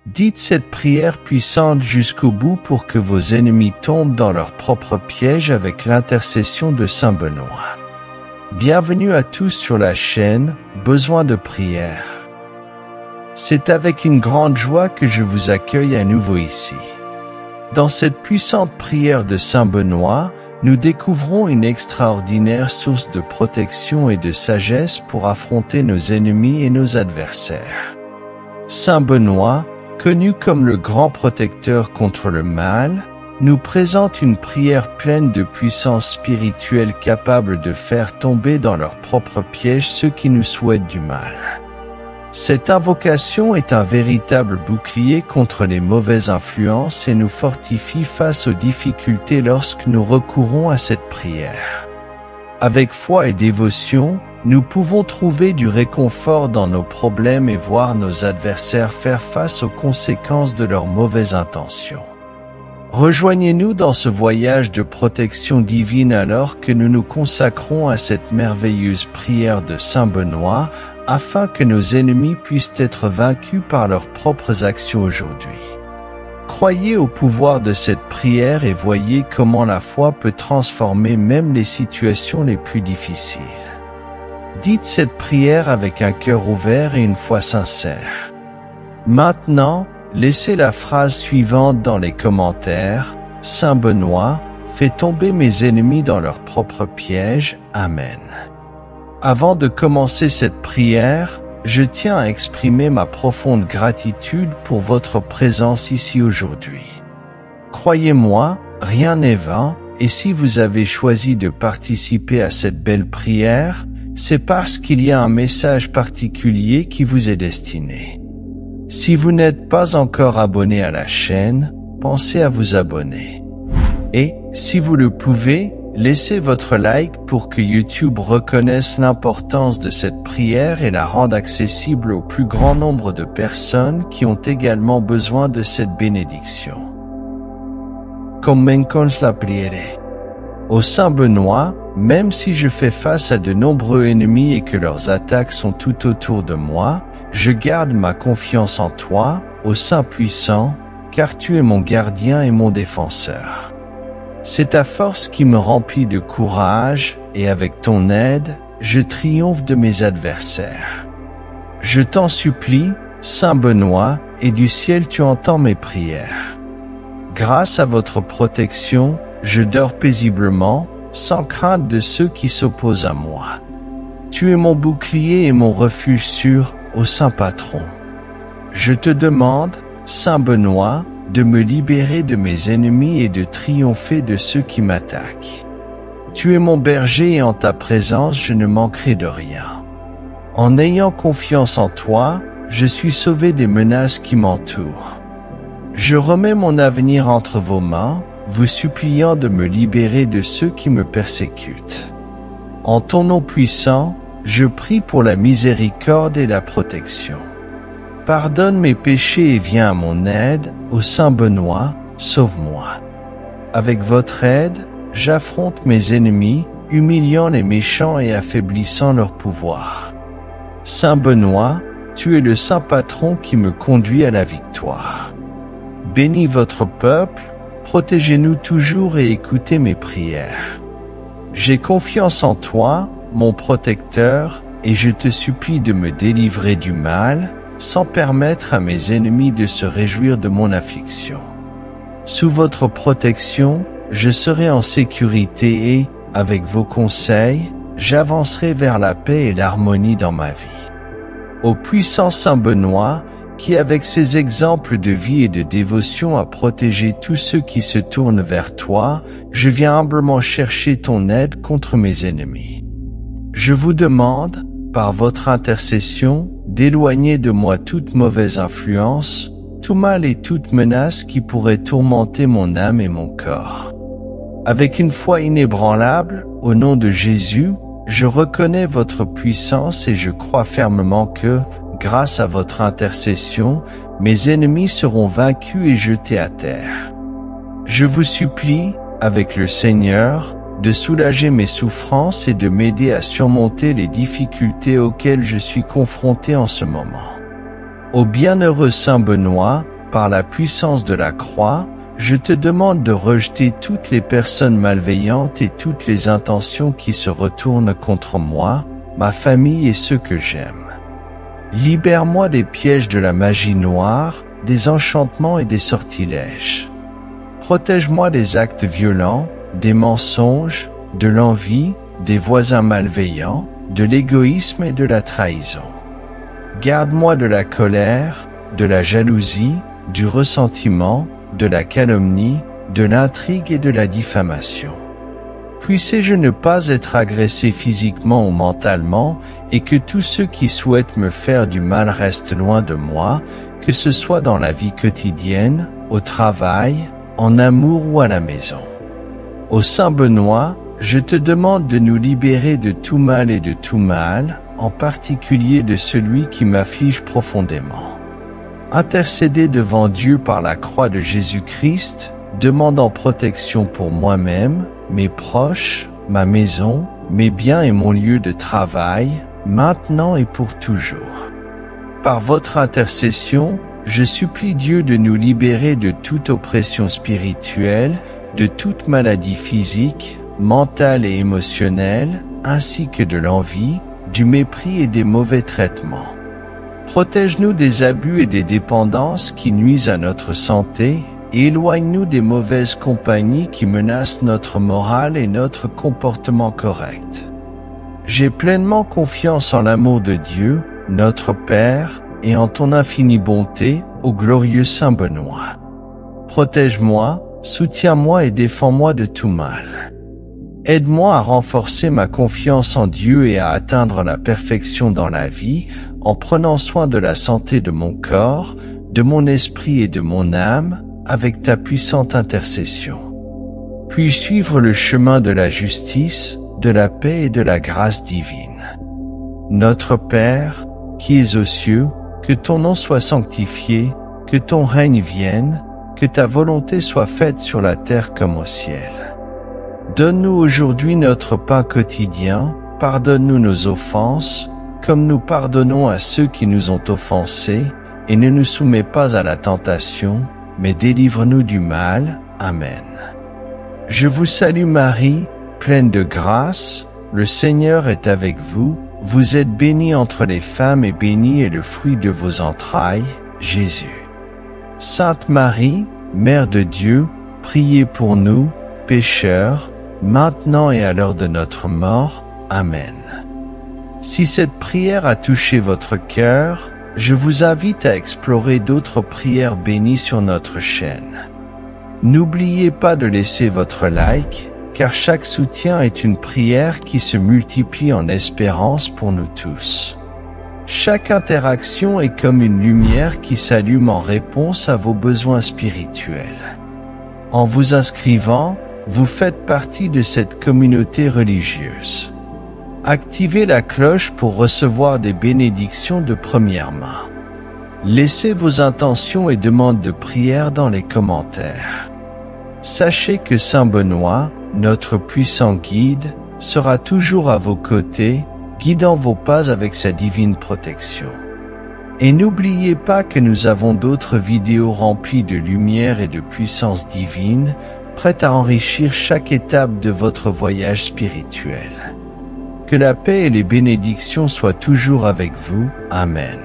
Dites cette prière puissante jusqu'au bout pour que vos ennemis tombent dans leur propre piège avec l'intercession de Saint Benoît. Bienvenue à tous sur la chaîne Besoin de prière. C'est avec une grande joie que je vous accueille à nouveau ici. Dans cette puissante prière de Saint Benoît, nous découvrons une extraordinaire source de protection et de sagesse pour affronter nos ennemis et nos adversaires. Saint Benoît, connu comme le grand protecteur contre le mal, nous présente une prière pleine de puissance spirituelle capable de faire tomber dans leur propre piège ceux qui nous souhaitent du mal. Cette invocation est un véritable bouclier contre les mauvaises influences et nous fortifie face aux difficultés lorsque nous recourons à cette prière. Avec foi et dévotion, nous pouvons trouver du réconfort dans nos problèmes et voir nos adversaires faire face aux conséquences de leurs mauvaises intentions. Rejoignez-nous dans ce voyage de protection divine alors que nous nous consacrons à cette merveilleuse prière de Saint Benoît, afin que nos ennemis puissent être vaincus par leurs propres actions aujourd'hui. Croyez au pouvoir de cette prière et voyez comment la foi peut transformer même les situations les plus difficiles. Dites cette prière avec un cœur ouvert et une foi sincère. Maintenant, laissez la phrase suivante dans les commentaires. Saint Benoît, fais tomber mes ennemis dans leur propre piège. Amen. Avant de commencer cette prière, je tiens à exprimer ma profonde gratitude pour votre présence ici aujourd'hui. Croyez-moi, rien n'est vain, et si vous avez choisi de participer à cette belle prière, c'est parce qu'il y a un message particulier qui vous est destiné. Si vous n'êtes pas encore abonné à la chaîne, pensez à vous abonner. Et, si vous le pouvez, laissez votre like pour que YouTube reconnaisse l'importance de cette prière et la rende accessible au plus grand nombre de personnes qui ont également besoin de cette bénédiction. Comencemos la prière. Ô Saint Benoît, même si je fais face à de nombreux ennemis et que leurs attaques sont tout autour de moi, je garde ma confiance en toi, ô Saint puissant, car tu es mon gardien et mon défenseur. C'est ta force qui me remplit de courage, et avec ton aide, je triomphe de mes adversaires. Je t'en supplie, Saint Benoît, et du ciel tu entends mes prières. Grâce à votre protection, je dors paisiblement, sans crainte de ceux qui s'opposent à moi. Tu es mon bouclier et mon refuge sûr, ô Saint Patron. Je te demande, Saint Benoît, de me libérer de mes ennemis et de triompher de ceux qui m'attaquent. Tu es mon berger et en ta présence je ne manquerai de rien. En ayant confiance en toi, je suis sauvé des menaces qui m'entourent. Je remets mon avenir entre vos mains, vous suppliant de me libérer de ceux qui me persécutent. En ton nom puissant, je prie pour la miséricorde et la protection. Pardonne mes péchés et viens à mon aide, ô Saint Benoît, sauve-moi. Avec votre aide, j'affronte mes ennemis, humiliant les méchants et affaiblissant leur pouvoir. Saint Benoît, tu es le Saint Patron qui me conduit à la victoire. Bénis votre peuple, protégez-nous toujours et écoutez mes prières. J'ai confiance en toi, mon protecteur, et je te supplie de me délivrer du mal, sans permettre à mes ennemis de se réjouir de mon affliction. Sous votre protection, je serai en sécurité et, avec vos conseils, j'avancerai vers la paix et l'harmonie dans ma vie. Ô puissant Saint Benoît, qui avec ses exemples de vie et de dévotion a protégé tous ceux qui se tournent vers toi, je viens humblement chercher ton aide contre mes ennemis. Je vous demande, par votre intercession, d'éloigner de moi toute mauvaise influence, tout mal et toute menace qui pourrait tourmenter mon âme et mon corps. Avec une foi inébranlable, au nom de Jésus, je reconnais votre puissance et je crois fermement que, grâce à votre intercession, mes ennemis seront vaincus et jetés à terre. Je vous supplie, avec le Seigneur, de soulager mes souffrances et de m'aider à surmonter les difficultés auxquelles je suis confronté en ce moment. Ô bienheureux Saint Benoît, par la puissance de la croix, je te demande de rejeter toutes les personnes malveillantes et toutes les intentions qui se retournent contre moi, ma famille et ceux que j'aime. Libère-moi des pièges de la magie noire, des enchantements et des sortilèges. Protège-moi des actes violents, des mensonges, de l'envie, des voisins malveillants, de l'égoïsme et de la trahison. Garde-moi de la colère, de la jalousie, du ressentiment, de la calomnie, de l'intrigue et de la diffamation. Puissé-je ne pas être agressé physiquement ou mentalement, et que tous ceux qui souhaitent me faire du mal restent loin de moi, que ce soit dans la vie quotidienne, au travail, en amour ou à la maison. Ô Saint Benoît, je te demande de nous libérer de tout mal et de tout mal, en particulier de celui qui m'afflige profondément. Intercédez devant Dieu par la croix de Jésus-Christ, demandant protection pour moi-même, mes proches, ma maison, mes biens et mon lieu de travail, maintenant et pour toujours. Par votre intercession, je supplie Dieu de nous libérer de toute oppression spirituelle, de toute maladie physique, mentale et émotionnelle, ainsi que de l'envie, du mépris et des mauvais traitements. Protège-nous des abus et des dépendances qui nuisent à notre santé, et éloigne-nous des mauvaises compagnies qui menacent notre morale et notre comportement correct. J'ai pleinement confiance en l'amour de Dieu, notre Père, et en ton infinie bonté, ô glorieux Saint Benoît. Protège-moi, soutiens-moi et défends-moi de tout mal. Aide-moi à renforcer ma confiance en Dieu et à atteindre la perfection dans la vie, en prenant soin de la santé de mon corps, de mon esprit et de mon âme, avec ta puissante intercession. Puis-je suivre le chemin de la justice, de la paix et de la grâce divine. Notre Père, qui es aux cieux, que ton nom soit sanctifié, que ton règne vienne, que ta volonté soit faite sur la terre comme au ciel. Donne-nous aujourd'hui notre pain quotidien, pardonne-nous nos offenses, comme nous pardonnons à ceux qui nous ont offensés, et ne nous soumets pas à la tentation, mais délivre-nous du mal. Amen. Je vous salue Marie, pleine de grâce, le Seigneur est avec vous, vous êtes bénie entre les femmes et béni est le fruit de vos entrailles, Jésus. Sainte Marie, Mère de Dieu, priez pour nous, pécheurs, maintenant et à l'heure de notre mort. Amen. Si cette prière a touché votre cœur, je vous invite à explorer d'autres prières bénies sur notre chaîne. N'oubliez pas de laisser votre like, car chaque soutien est une prière qui se multiplie en espérance pour nous tous. Chaque interaction est comme une lumière qui s'allume en réponse à vos besoins spirituels. En vous inscrivant, vous faites partie de cette communauté religieuse. Activez la cloche pour recevoir des bénédictions de première main. Laissez vos intentions et demandes de prière dans les commentaires. Sachez que Saint Benoît, notre puissant guide, sera toujours à vos côtés, guidant vos pas avec sa divine protection. Et n'oubliez pas que nous avons d'autres vidéos remplies de lumière et de puissance divine, prêtes à enrichir chaque étape de votre voyage spirituel. Que la paix et les bénédictions soient toujours avec vous. Amen.